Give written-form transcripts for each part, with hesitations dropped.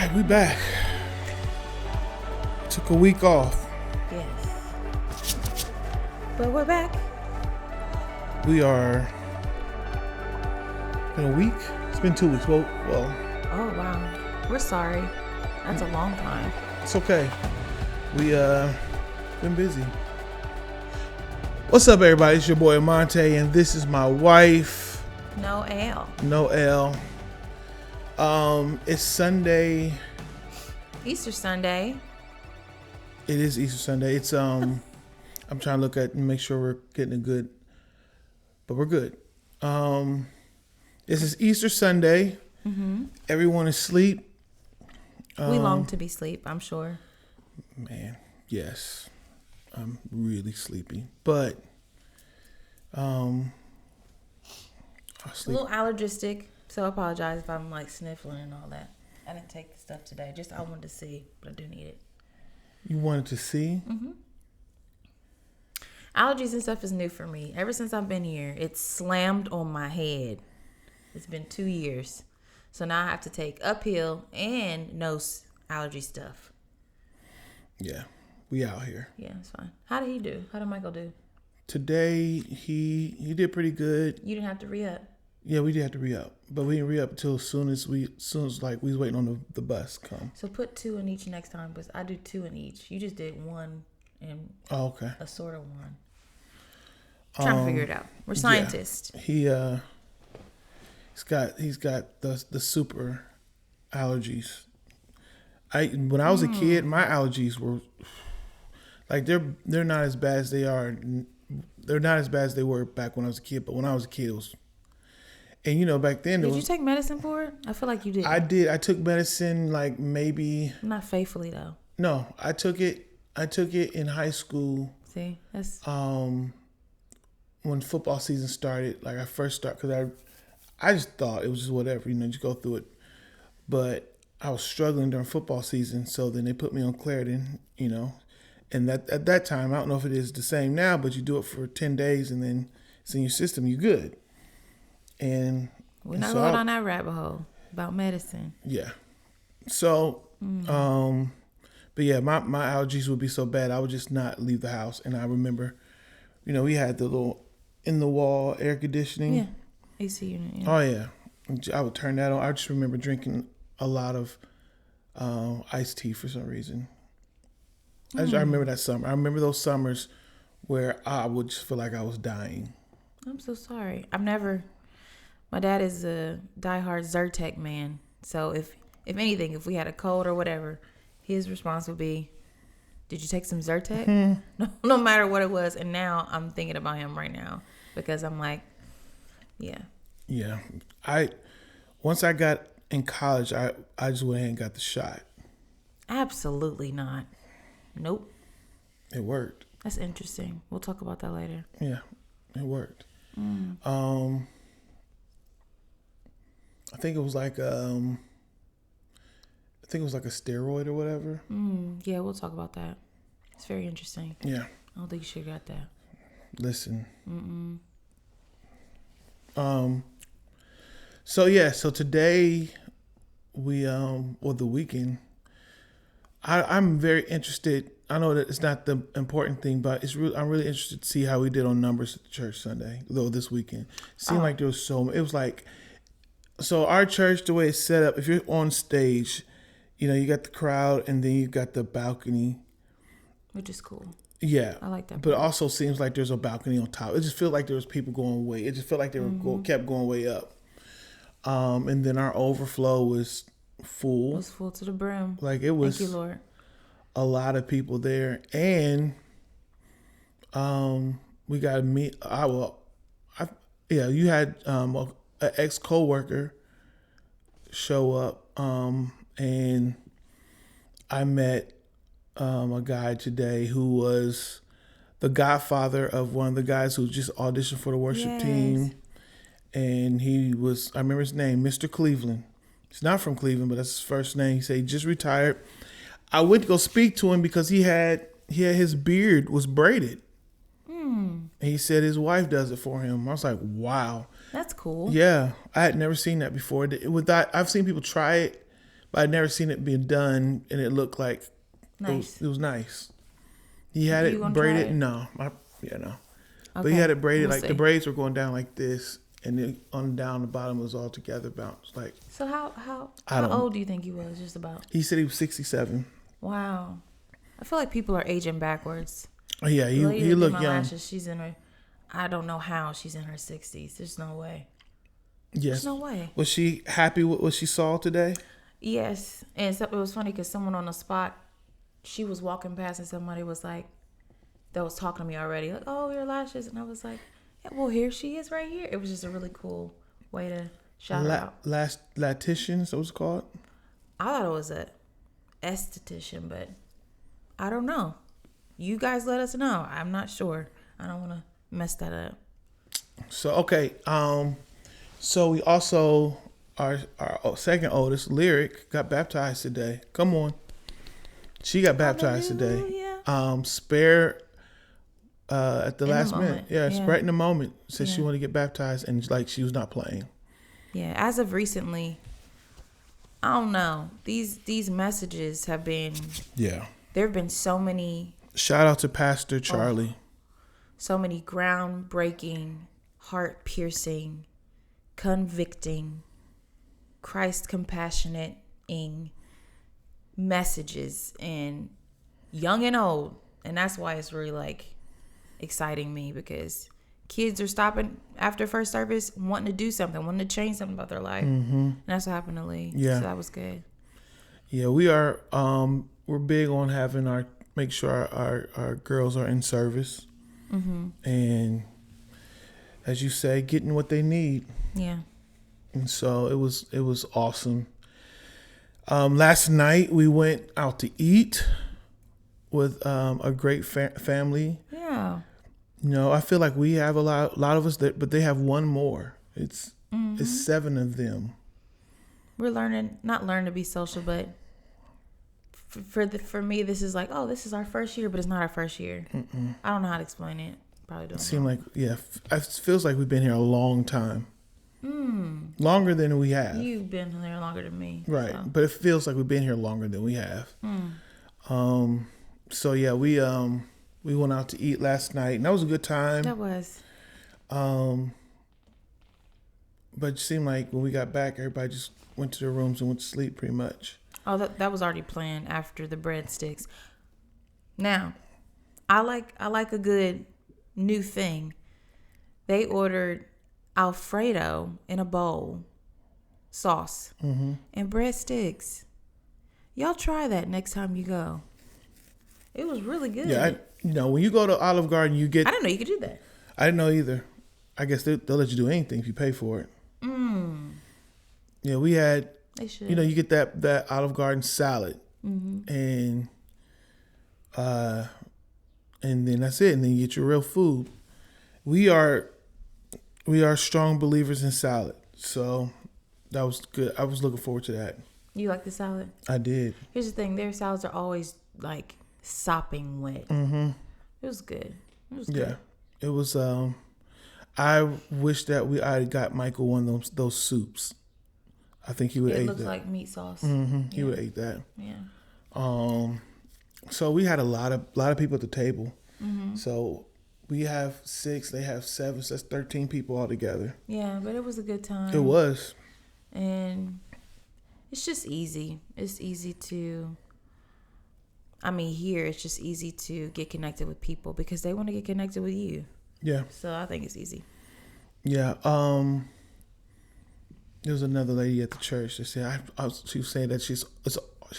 right, we back. Took a week off. Yes. But we're back. We are in a week. It's been 2 weeks. Well. Oh wow. We're sorry. That's a long time. It's okay. We been busy. What's up, everybody? It's your boy Monte, and this is my wife, Noelle. It's Sunday. Easter Sunday. It is Easter Sunday. It's I'm trying to look at and make sure we're getting a good, but we're good. This is Easter Sunday. Mm-hmm. Everyone is asleep. We long to be asleep, I'm sure. Man, yes. I'm really sleepy. But a little allergistic, so I apologize if I'm like sniffling and all that. I didn't take the stuff today. Just I wanted to see, but I do need it. You wanted to see? Mm-hmm. Allergies and stuff is new for me. Ever since I've been here, it's slammed on my head. It's been 2 years. So now I have to take uphill and nose allergy stuff. Yeah, we out here. Yeah, it's fine. How did he do? How did Michael do? Today, he did pretty good. You didn't have to re-up? Yeah, we did have to re-up. But we didn't re-up until as soon as we was waiting on the bus come. So put 2 in each next time, because I do 2 in each. You just did 1 and a sort of 1. Trying to figure it out. We're scientists. Yeah. He's got the super allergies. When I was a kid, my allergies were like they're not as bad as they are. They're not as bad as they were back when I was a kid. But when I was a kid, it was. And back then, did you take medicine for it? I feel like you did. I did. I took medicine like maybe. Not faithfully though. No, I took it in high school. See, that's. When football season started, like I first started, because I just thought it was just whatever, just go through it. But I was struggling during football season, so then they put me on Claritin, and that at that time, I don't know if it is the same now, but you do it for 10 days and then it's in your system, you're good. And we're not going on that rabbit hole about medicine. Yeah. So, but yeah, my allergies would be so bad, I would just not leave the house. And I remember, we had the little in the wall air conditioning. Yeah. AC unit. Yeah. Oh yeah. I would turn that on. I just remember drinking a lot of iced tea for some reason. I remember that summer. I remember those summers where I would just feel like I was dying. I'm so sorry. My dad is a diehard Zyrtec man. So if anything, if we had a cold or whatever, his response would be, did you take some Zyrtec? Mm-hmm. No matter what it was. And now I'm thinking about him right now because I'm like, yeah. Yeah. Once I got in college, I just went ahead and got the shot. Absolutely not. Nope. It worked. That's interesting. We'll talk about that later. Yeah, it worked. I think it was like a steroid or whatever. Yeah, we'll talk about that. It's very interesting. Yeah. I don't think you should have got that. Listen. So today the weekend, I'm very interested. I know that it's not the important thing, but I'm really interested to see how we did on numbers at the church Sunday, though this weekend. It seemed like there was it was like, so our church, the way it's set up, if you're on stage, you got the crowd and then you got the balcony. Which is cool. Yeah. I like that. But it also seems like there's a balcony on top. It just feels like there was people going way. It just felt like they were kept going way up. And then our overflow was full. It was full to the brim. Like it was. Thank you, Lord. A lot of people there. And we got to meet. You had an ex-coworker show up. And I met a guy today who was the godfather of one of the guys who just auditioned for the worship team. And I remember his name, Mr. Cleveland. He's not from Cleveland, but that's his first name. He said he just retired. I went to go speak to him because he had his beard was braided. And he said his wife does it for him. I was like, wow. That's cool. Yeah. I had never seen that before. I've seen people try it, but I'd never seen it being done, and it looked like Nice. it was nice. He had You it gonna try braided. it? No, no. Okay. But he had it braided, We'll like see. the braids were going down like this, and then on down the bottom was all together bounced. Like, So how I don't- old do you think he was? Just about. he said he was 67. Wow. I feel like people are aging backwards. Oh, yeah, The lady he that did looked my young. lashes, she's in her. I don't know how she's in her 60s. There's no way. Yes. There's no way. Was she happy with what she saw today? Yes, and so, it was funny because someone on the spot, she was walking past and somebody was like, that was talking to me already, like, "Oh, your lashes," and I was like, "Yeah, well, here she is, right here." It was just a really cool way to shout her out. Lactician, so it's called. I thought it was a esthetician, but I don't know. You guys let us know. I'm not sure. I don't want to mess that up. So okay, so we also our second oldest, Lyric, got baptized today. Come on, she got baptized today. Spare at the In the last minute, moment. yeah, it's Yeah. right in the moment. Said she Yeah. wanted to get baptized, and like she was not playing. Yeah, as of recently, I don't know. These messages have been. Yeah. There have been so many Shout out to Pastor Charlie. so many groundbreaking, heart-piercing, convicting, Christ compassionating messages, and young and old. And that's why it's really like exciting me, because kids are stopping after first service wanting to do something, wanting to change something about their life. And that's what happened to Lee. Yeah. So that was good. Yeah, we are. We're big on having make sure our girls are in service, and as you say, getting what they need. Yeah. And so it was awesome. Last night we went out to eat with a great family. Yeah. You know, I feel like we have a lot of us that, but they have one more. It's 7 of them. We're not learning to be social, but for me, this is like, oh, this is our first year, but it's not our first year. I don't know how to explain it. Probably don't It know. seems like, yeah, it feels like we've been here a long time. Longer than we have. You've been there longer than me. Right. So. But it feels like we've been here longer than we have. So yeah, we went out to eat last night, and that was a good time. That was. But it seemed like when we got back, everybody just went to their rooms and went to sleep pretty much. Oh, that was already planned after the breadsticks. Now, I like a good new thing. They ordered Alfredo in a bowl, sauce, and breadsticks. Y'all try that next time you go. It was really good. Yeah, when you go to Olive Garden, you get. I didn't know you could do that. I didn't know either. I guess they'll let you do anything if you pay for it. Yeah, we had. They should. You get that Olive Garden salad, and then that's it. And then you get your real food. We are strong believers in salad, so that was good. I was looking forward to that. You like the salad? I did. Here's the thing: their salads are always like sopping wet. It was good. It was good. Yeah, it was. I wish that I had got Michael one of those soups. I think he would It ate looks that. like meat sauce. He would ate that. Yeah. So we had a lot of people at the table. So we have 6, they have 7, so that's 13 people all together. Yeah, but it was a good time. It was. And it's just easy. It's easy to, here it's just easy to get connected with people because they want to get connected with you. Yeah. So I think it's easy. Yeah. There was another lady at the church that said she was saying that she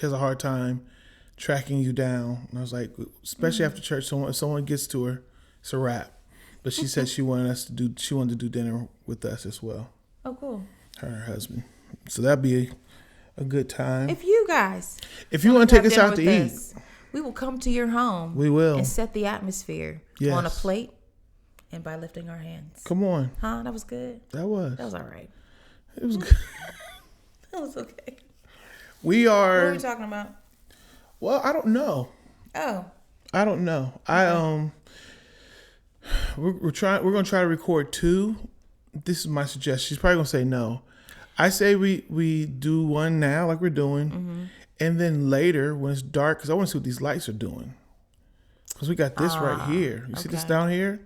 has a hard time tracking you down, and I was like, especially after church, if someone gets to her, it's a wrap. But she said she wanted to do dinner with us as well. Oh, cool. Her and her husband. So that'd be a good time. If you guys, if you want to take us dinner out to with eat, us, we will come to your home. We will. And set the atmosphere on a plate and by lifting our hands. Come on. Huh? That was good. That was all right. It was good. That was okay. What are we talking about? Well, I don't know. Oh. I don't know. Okay. We're going to try to record 2. This is my suggestion. She's probably going to say no. I say we do one now, like we're doing, and then later when it's dark, because I want to see what these lights are doing. Because we got this right here. You see this down here?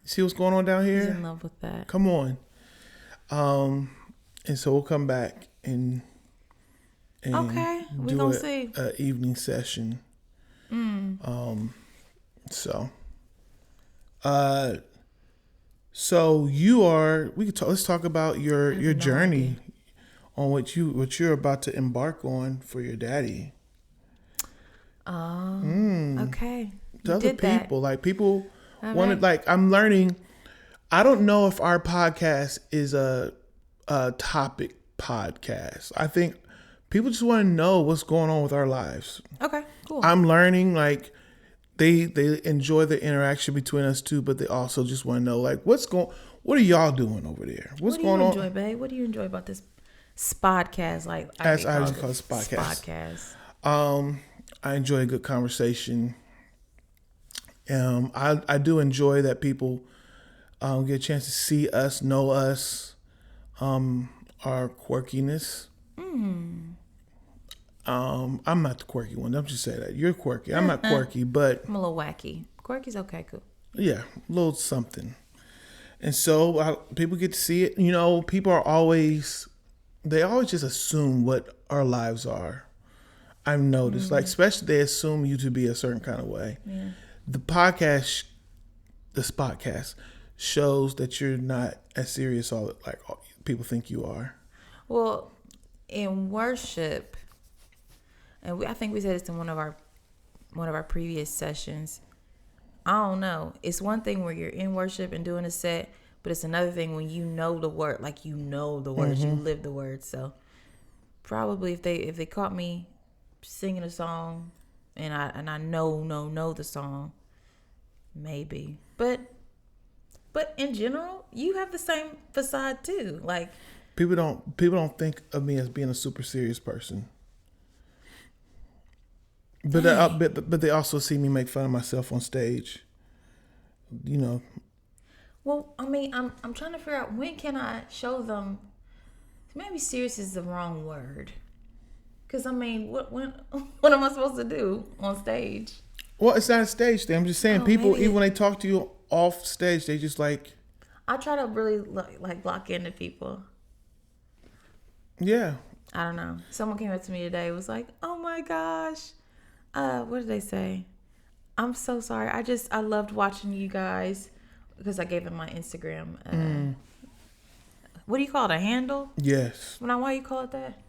You see what's going on down here? He's in love with that. Come on. And so we'll come back and Okay, we do gonna see a evening session. So you are. We could talk. Let's talk about your journey on what you're about to embark on for your daddy. Okay. To other people, like people wanted. Right. Like I'm learning. I don't know if our podcast is a topic podcast. I think people just want to know what's going on with our lives. Okay, cool. I'm learning, like they enjoy the interaction between us too, but they also just want to know, like, what are y'all doing over there? What's going on? What do you enjoy, babe? What do you enjoy about this spodcast? Like As I just call it spodcast. I enjoy a good conversation. I do enjoy that people get a chance to see us, know us, our quirkiness. I'm not the quirky one. Don't you say that. You're quirky. I'm not quirky, but I'm a little wacky. Quirky's okay, cool. yeah, a little something. And so people get to see it. You know, people are always just assume what our lives are. I've noticed, like, especially they assume you to be a certain kind of way. Yeah. The podcast shows that you're not as serious like people think you are. Well, in worship, and I think we said this in one of our previous sessions. I don't know. It's one thing where you're in worship and doing a set, but it's another thing when you know the word, like you know the words, you live the words. So probably if they caught me singing a song and I know the song, maybe. But in general, you have the same facade too. Like people don't think of me as being a super serious person. But they also see me make fun of myself on stage. You know. Well, I mean, I'm trying to figure out when can I show them. Maybe serious is the wrong word. Because I mean, what am I supposed to do on stage? Well, it's not a stage thing. I'm just saying, people even when they talk to you off stage, they just like. I try to really lock into people. Yeah. I don't know. Someone came up to me today. It was like, "Oh my gosh." What did they say? I'm so sorry. I loved watching you guys because I gave them my Instagram. What do you call it? A handle? Yes. Why you call it that?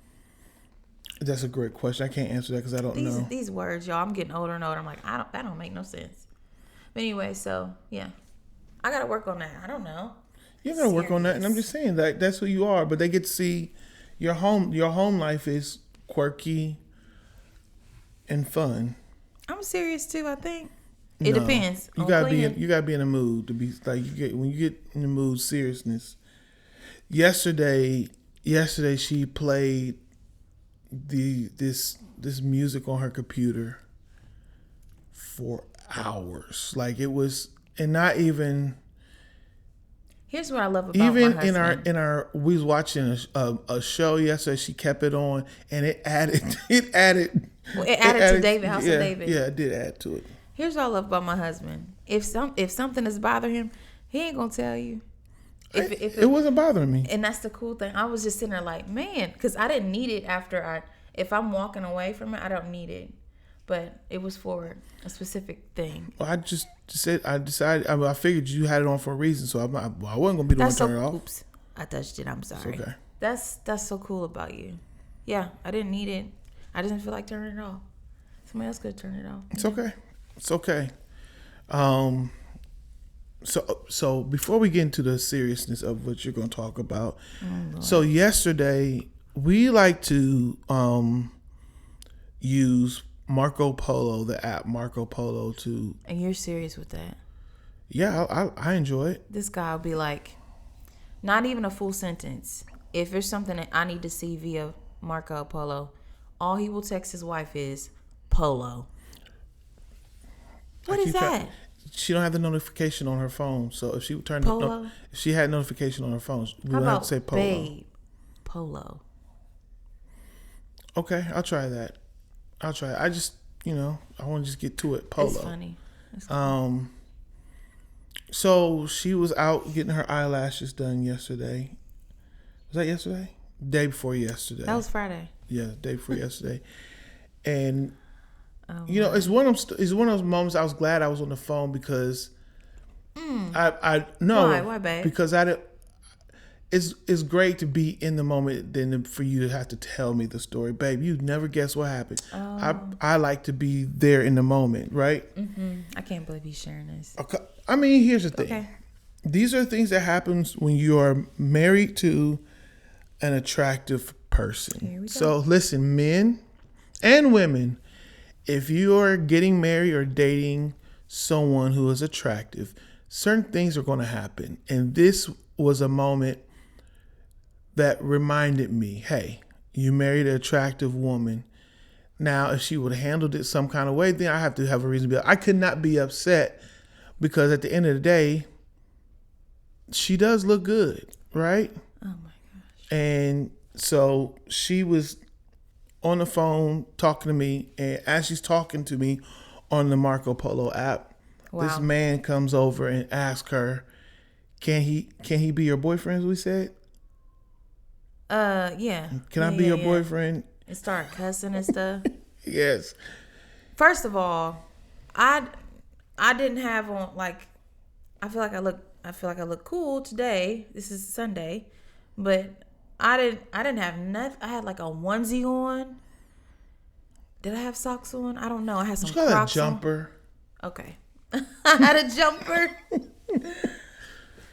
That's a great question. I can't answer that because I don't know. These words, y'all. I'm getting older and older. I'm like, that don't make no sense. But anyway, so yeah, I gotta work on that. I don't know. You're gonna work on that, and I'm just saying that that's who you are. But they get to see your home. Your home life is quirky and fun. I'm serious too. I think it depends. You gotta be in a mood to be like when you get in the mood, seriousness. Yesterday she played this music on her computer for hours. Like it was, and not even. Here's what I love about my husband. in our we was watching a show yesterday. She kept it on, and it added. Well, it added to David, House of David. Yeah, it did add to it. Here's what I love about my husband. If something is bothering him, he ain't gonna tell you. If it wasn't bothering me. And that's the cool thing. I was just sitting there like, man, because I didn't need it if I'm walking away from it, I don't need it. But it was for a specific thing. Well, I just said, I decided, I figured you had it on for a reason, so I wasn't going to be the one to turn it off. Oops, I touched it. I'm sorry. It's okay. That's so cool about you. Yeah, I didn't need it. I didn't feel like turning it off. Somebody else could turn it off. It's okay. It's okay. So before we get into the seriousness of what you're going to talk about, so yesterday we like to use Marco Polo, the app Marco Polo to. And you're serious with that? Yeah, I enjoy it. This guy will be like, not even a full sentence. If there's something that I need to see via Marco Polo, all he will text his wife is Polo. What is that? She don't have the notification on her phone, so if she turned Polo? if she had notification on her phone, we would have to say Polo. Babe, Polo. Okay, I'll try that. I just, I want to just get to it. Polo. It's funny. It's cool. So she was out getting her eyelashes done yesterday. Was that yesterday? Day before yesterday. That was Friday. Yeah, day before yesterday. And Oh, it's one of those moments I was glad I was on the phone because I know why, babe? because it's great to be in the moment than for you to have to tell me the story, babe. You never guess what happened. I like to be there in the moment, right? I can't believe he's sharing this. Okay. I mean, here's the thing. Okay. These are things that happens when you are married to an attractive person. Here we go. So listen, men and women, if you are getting married or dating someone who is attractive, certain things are going to happen. And this was a moment that reminded me, hey, you married an attractive woman. Now, if she would have handled it some kind of way, then I have to have a reason to be. I could not be upset because at the end of the day, she does look good, right? Oh my gosh. And so she was on the phone talking to me, and as she's talking to me on the Marco Polo app, this man comes over and asks her, "Can he be your boyfriend?" As we said. Yeah. Can I be your boyfriend? And start cussing and stuff. Yes. First of all, I didn't have on I feel like I look cool today. This is Sunday, but I didn't have nothing. I had like a onesie on. Did I have socks on? I don't know. I had some Crocs a jumper. On. Okay. I had a jumper.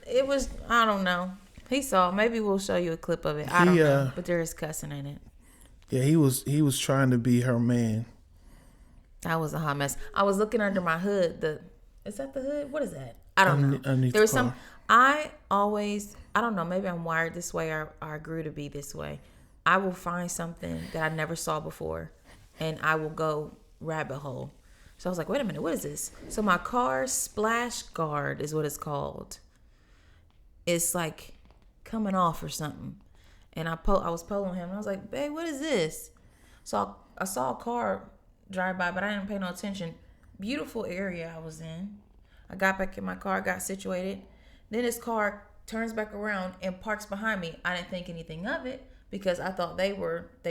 It was, I don't know. He saw. Maybe we'll show you a clip of it. I don't know. But there is cussing in it. Yeah, he was trying to be her man. That was a hot mess. I was looking under my hood. Is that the hood? What is that? I don't know. There was some. I don't know. Maybe I'm wired this way, or I grew to be this way. I will find something that I never saw before, and I will go rabbit hole. So I was like, wait a minute, what is this? So my car splash guard is what it's called. It's like coming off or something. And I was pulling him, and I was like, babe, what is this? So I saw a car drive by, but I didn't pay no attention. Beautiful area I was in. I got back in my car, got situated. Then this car turns back around and parks behind me. I didn't think anything of it because I thought they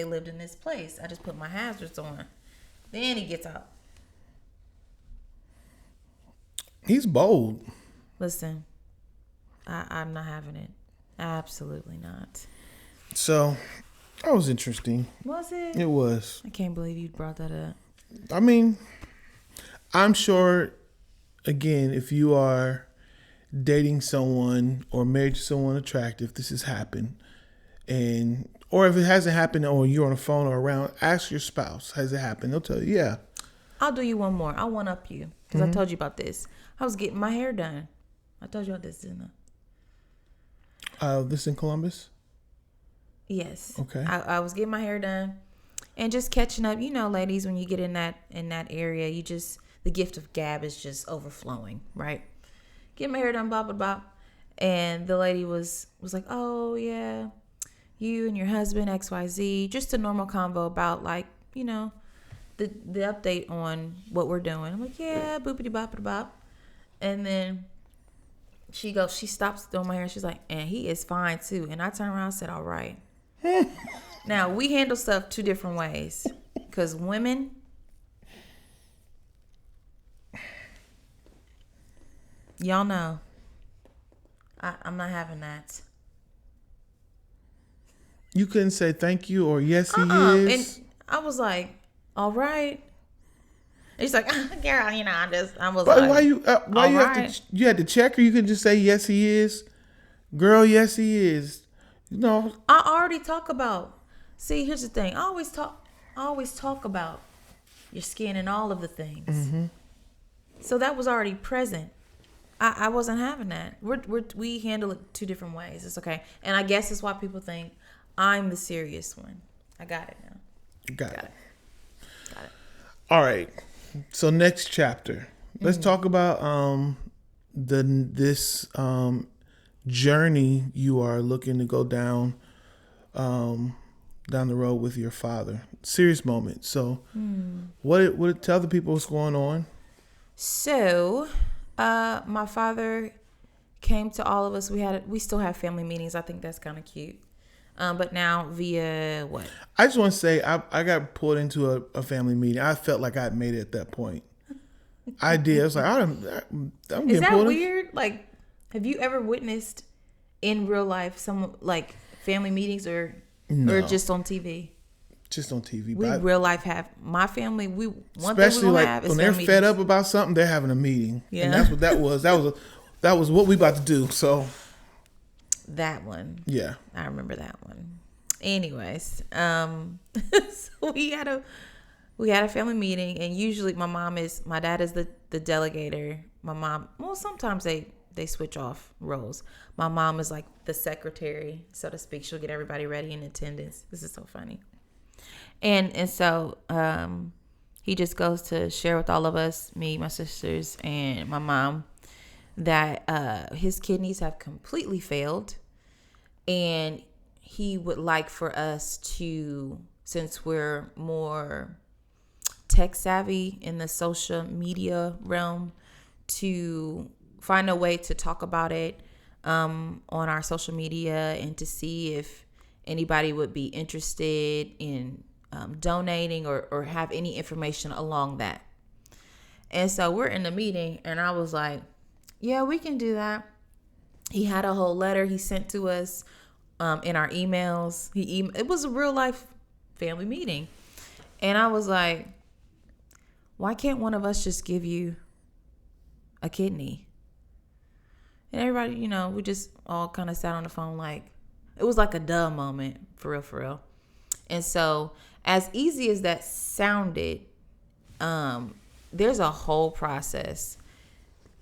lived in this place. I just put my hazards on. Then he gets out. He's bold. Listen, I'm not having it. Absolutely not. So, that was interesting. Was it? It was. I can't believe you brought that up. I mean, I'm sure, again, if you are dating someone or married to someone attractive, this has happened. Or if it hasn't happened or you're on the phone or around, ask your spouse, has it happened? They'll tell you, yeah. I'll do you one more. I'll one up you because I told you about this. I was getting my hair done. I told you about this, didn't I? This in Columbus? Yes. Okay. I was getting my hair done and just catching up. You know, ladies, when you get in that area, the gift of gab is just overflowing, right? Get my hair done, blah, blah, blah. And the lady was like, oh, yeah, you and your husband, XYZ. Just a normal convo about, like, you know, the update on what we're doing. I'm like, yeah, boopity boppity bop. And then she stops doing my hair. She's like, and he is fine, too. And I turned around and said, all right. Now, we handle stuff two different ways. Because women... Y'all know, I'm not having that. You couldn't say thank you or yes, he is. And I was like, all right. And she's like, girl, you know, I was Why like, you you had to check or you could just say yes, he is. Girl, yes, he is. You know. I already talk about. See, here's the thing. I always talk about your skin and all of the things. Mm-hmm. So that was already present. I wasn't having that. We handle it two different ways. It's okay. And I guess that's why people think I'm the serious one. I got it now. Got it. All right. So next chapter. Let's talk about this journey you are looking to go down down the road with your father. Serious moment. So, what tell the people what's going on? So, my father came to all of us. We still have family meetings. I think that's kind of cute. But now via what? I just want to say I got pulled into a family meeting. I felt like I had made it at that point. I did. I was like, I'm getting Is that pulled in. weird? Like, have you ever witnessed in real life some like family meetings or just on TV? Just on TV. We real life have my family. One especially thing we like have is when they're family fed meetings. up about something, they're having a meeting. Yeah. And that's what that was. That was what we about to do. So That one. yeah. I remember that one. Anyways, so we had a family meeting, and usually my dad is the delegator. My mom, well, sometimes they switch off roles. My mom is like the secretary, so to speak. She'll get everybody ready in attendance. This is so funny. And so he just goes to share with all of us, me, my sisters, and my mom, that his kidneys have completely failed, and he would like for us to, since we're more tech savvy in the social media realm, to find a way to talk about it on our social media, and to see if anybody would be interested in donating or have any information along that. And so we're in the meeting, and I was like, yeah, we can do that. He had a whole letter he sent to us in our emails. It was a real life family meeting. And I was like, why can't one of us just give you a kidney? And everybody, we just all kind of sat on the phone like, it was like a duh moment, for real. And so, as easy as that sounded, there's a whole process.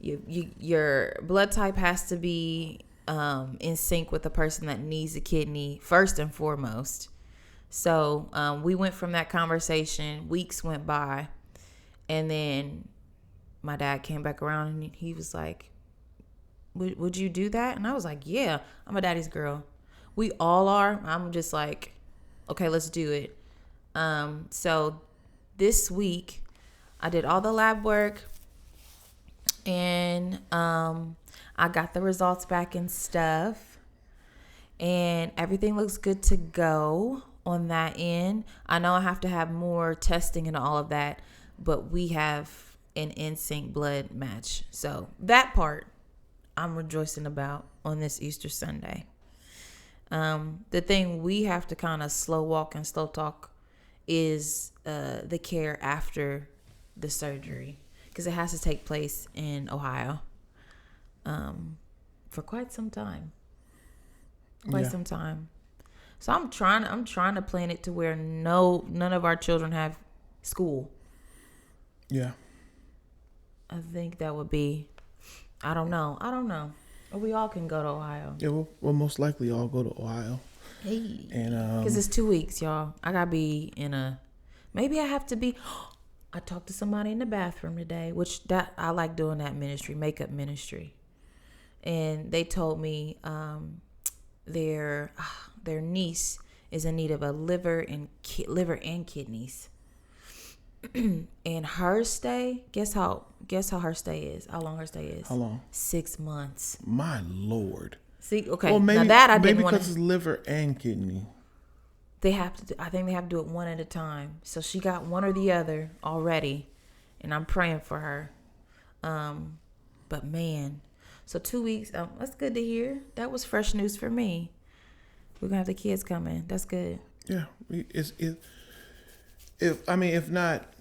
Your blood type has to be in sync with the person that needs a kidney first and foremost. So we went from that conversation. Weeks went by, and then my dad came back around, and he was like, would you do that? And I was like, yeah, I'm a daddy's girl. We all are. I'm just like, okay, let's do it. So this week I did all the lab work, and I got the results back and stuff, and everything looks good to go on that end. I know I have to have more testing and all of that, but we have an in-sync blood match. So that part I'm rejoicing about on this Easter Sunday. The thing we have to kind of slow walk and slow talk is the care after the surgery, because it has to take place in Ohio for quite some time. Some time. So I'm trying to plan it to where none of our children have school. Yeah. I think that would be, I don't know. Or we all can go to Ohio. Yeah, we'll most likely all go to Ohio. Hey. And because it's 2 weeks, y'all. I gotta be maybe I have to be. I talked to somebody in the bathroom today, which that I like doing that ministry, makeup ministry, and they told me their niece is in need of a liver and kidneys. And her stay, guess how her stay is? How long her stay is? How long? 6 months. My Lord. See, okay. Well, maybe, now that I didn't maybe want because it's liver and kidney. They have to. I think they have to do it one at a time. So she got one or the other already, and I'm praying for her. But man, so 2 weeks. That's good to hear. That was fresh news for me. We're gonna have the kids coming. That's good. Yeah, if not,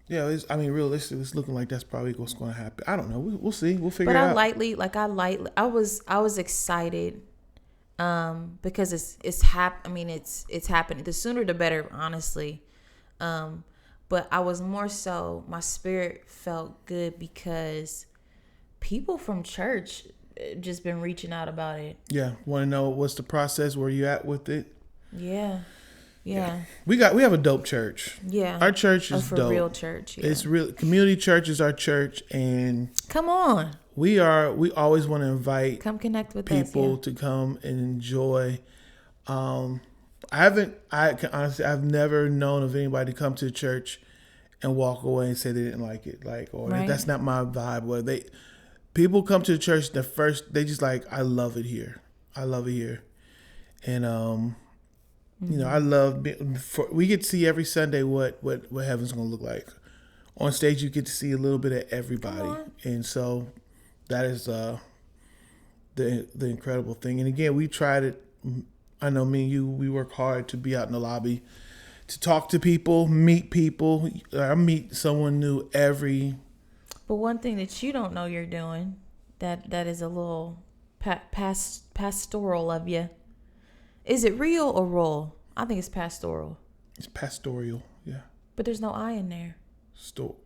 yeah. Realistically, it's looking like that's probably what's going to happen. I don't know. We'll see. We'll figure it out. I was excited. Because it's happening. The sooner the better, honestly. But I was more so, my spirit felt good because people from church just been reaching out about it. Yeah, want to know what's the process? Where you at with it? Yeah. We have a dope church. Yeah, our church is for dope. Real church. Yeah. It's real. Community church is our church, and come on. We always want to invite come connect with people us, to come and enjoy I can honestly, I've never known of anybody to come to the church and walk away and say they didn't like it, like, or Right. that's not my vibe. Or people come to the church they just like, I love it here. I love it here. And, you know, I love, we get to see every Sunday what heaven's going to look like. On stage, you get to see a little bit of everybody. And so that is the incredible thing. And again, we tried it. I know me and you, we work hard to be out in the lobby, to talk to people, meet people. I meet someone new every. But one thing that you don't know you're doing, that is a little pastoral of you. Is it real or roll? I think it's pastoral. It's pastoral, yeah. But there's no I in there.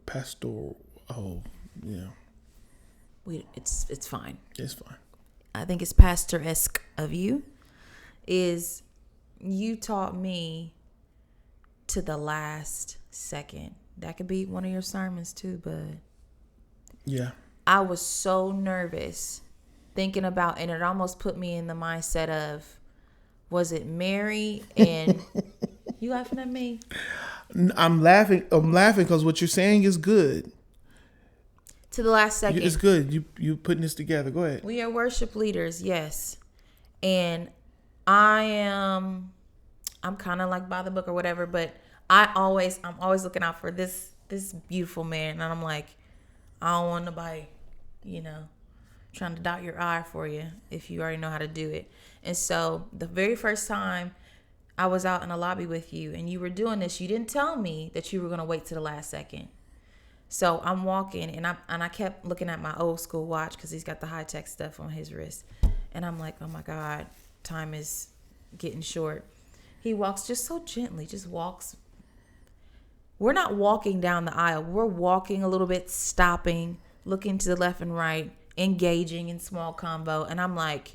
Pastoral. Oh, yeah. It's fine. It's fine. I think it's pastor-esque of you. Is you taught me to the last second. That could be one of your sermons too, bud. Yeah. I was so nervous thinking about, and it almost put me in the mindset of, was it Mary and you laughing at me? I'm laughing because what you're saying is good. To the last second. It's good. You putting this together. Go ahead. We are worship leaders, yes. And I'm kind of like by the book or whatever, but I'm always looking out for this beautiful man. And I'm like, I don't want nobody, trying to dot your I for you if you already know how to do it. And so the very first time I was out in the lobby with you and you were doing this, you didn't tell me that you were going to wait to the last second. So I'm walking and I kept looking at my old school watch because he's got the high tech stuff on his wrist. And I'm like, oh my God, time is getting short. He walks just so gently, just walks. We're not walking down the aisle. We're walking a little bit, stopping, looking to the left and right, engaging in small convo. And I'm like,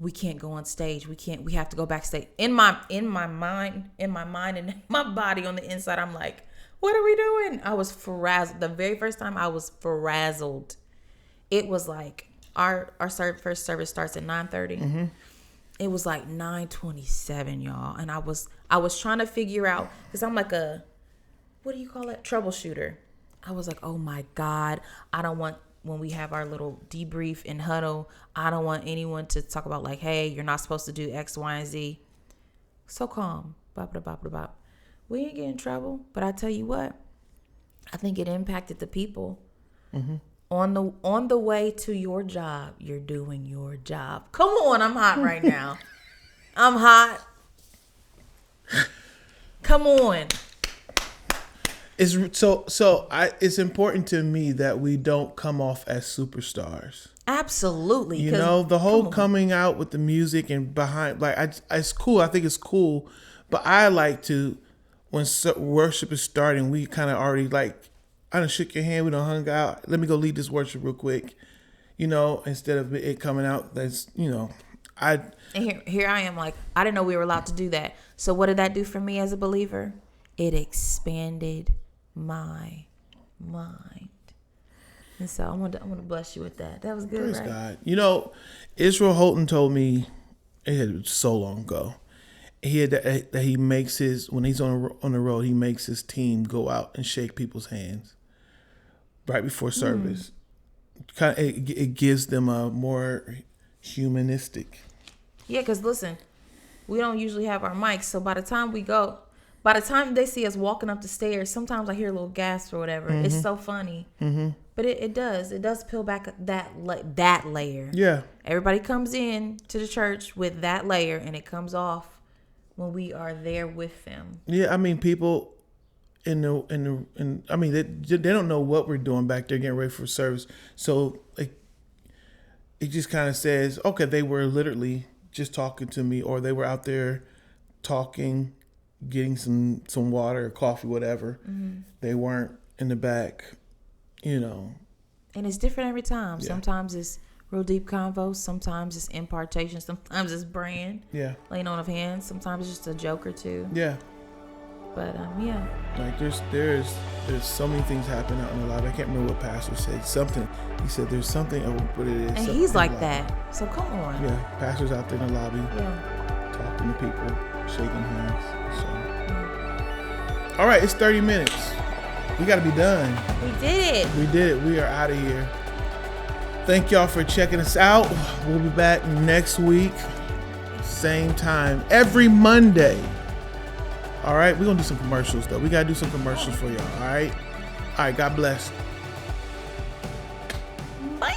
we can't go on stage. We have to go backstage. In my mind and my body on the inside, I'm like, what are we doing? I was frazzled. The very first time I was frazzled. It was like our first service starts at 9:30. Mm-hmm. It was like 9:27, y'all. And I was trying to figure out, because I'm like what do you call it? Troubleshooter. I was like, oh my God, I don't want, when we have our little debrief and huddle, I don't want anyone to talk about like, hey, you're not supposed to do X, Y, and Z. So calm. Bop, bop, bop, bop. We ain't get in trouble, but I tell you what, I think it impacted the people. Mm-hmm. On the way to your job. You're doing your job. Come on, I'm hot right now. I'm hot. Come on. It's important to me that we don't come off as superstars. Absolutely. The whole coming out with the music and behind, like, it's cool. I think it's cool, but I like to, when worship is starting, we kind of already like, I done shook your hand, we done hung out. Let me go lead this worship real quick, instead of it coming out. That's And here I am, like, I didn't know we were allowed to do that. So what did that do for me as a believer? It expanded my mind. And so I want to bless you with that. That was good, praise right? God. Israel Houghton told me, it was so long ago, that he makes when he's on the road, he makes his team go out and shake people's hands right before service. It gives them a more humanistic. Yeah, because listen, we don't usually have our mics, so by the time they see us walking up the stairs, sometimes I hear a little gasp or whatever. Mm-hmm. It's so funny. Mm-hmm. But it does peel back that layer. Yeah. Everybody comes in to the church with that layer, and it comes off when we are there with them. Yeah, I mean, people they don't know what we're doing back there getting ready for service. So it just kind of says, okay, they were literally just talking to me, or they were out there talking, getting some water or coffee, whatever. Mm-hmm. They weren't in the back, And it's different every time. Yeah. Sometimes it's real deep convo. Sometimes it's impartation. Sometimes it's brand. Yeah. Laying on of hands. Sometimes it's just a joke or two. Yeah. But yeah. Like there's so many things happening out in the lobby. I can't remember what pastor said. Something. He said there's something. What it is. And he's like that. So come on. Yeah. Pastors out there in the lobby. Yeah. Talking to people, shaking hands. So, all right, it's 30 minutes. We got to be done. We did it. We did it. We are out of here. Thank y'all for checking us out. We'll be back next week, same time, every Monday. All right, we're going to do some commercials, though. We got to do some commercials for y'all, all right? All right, God bless. Bye.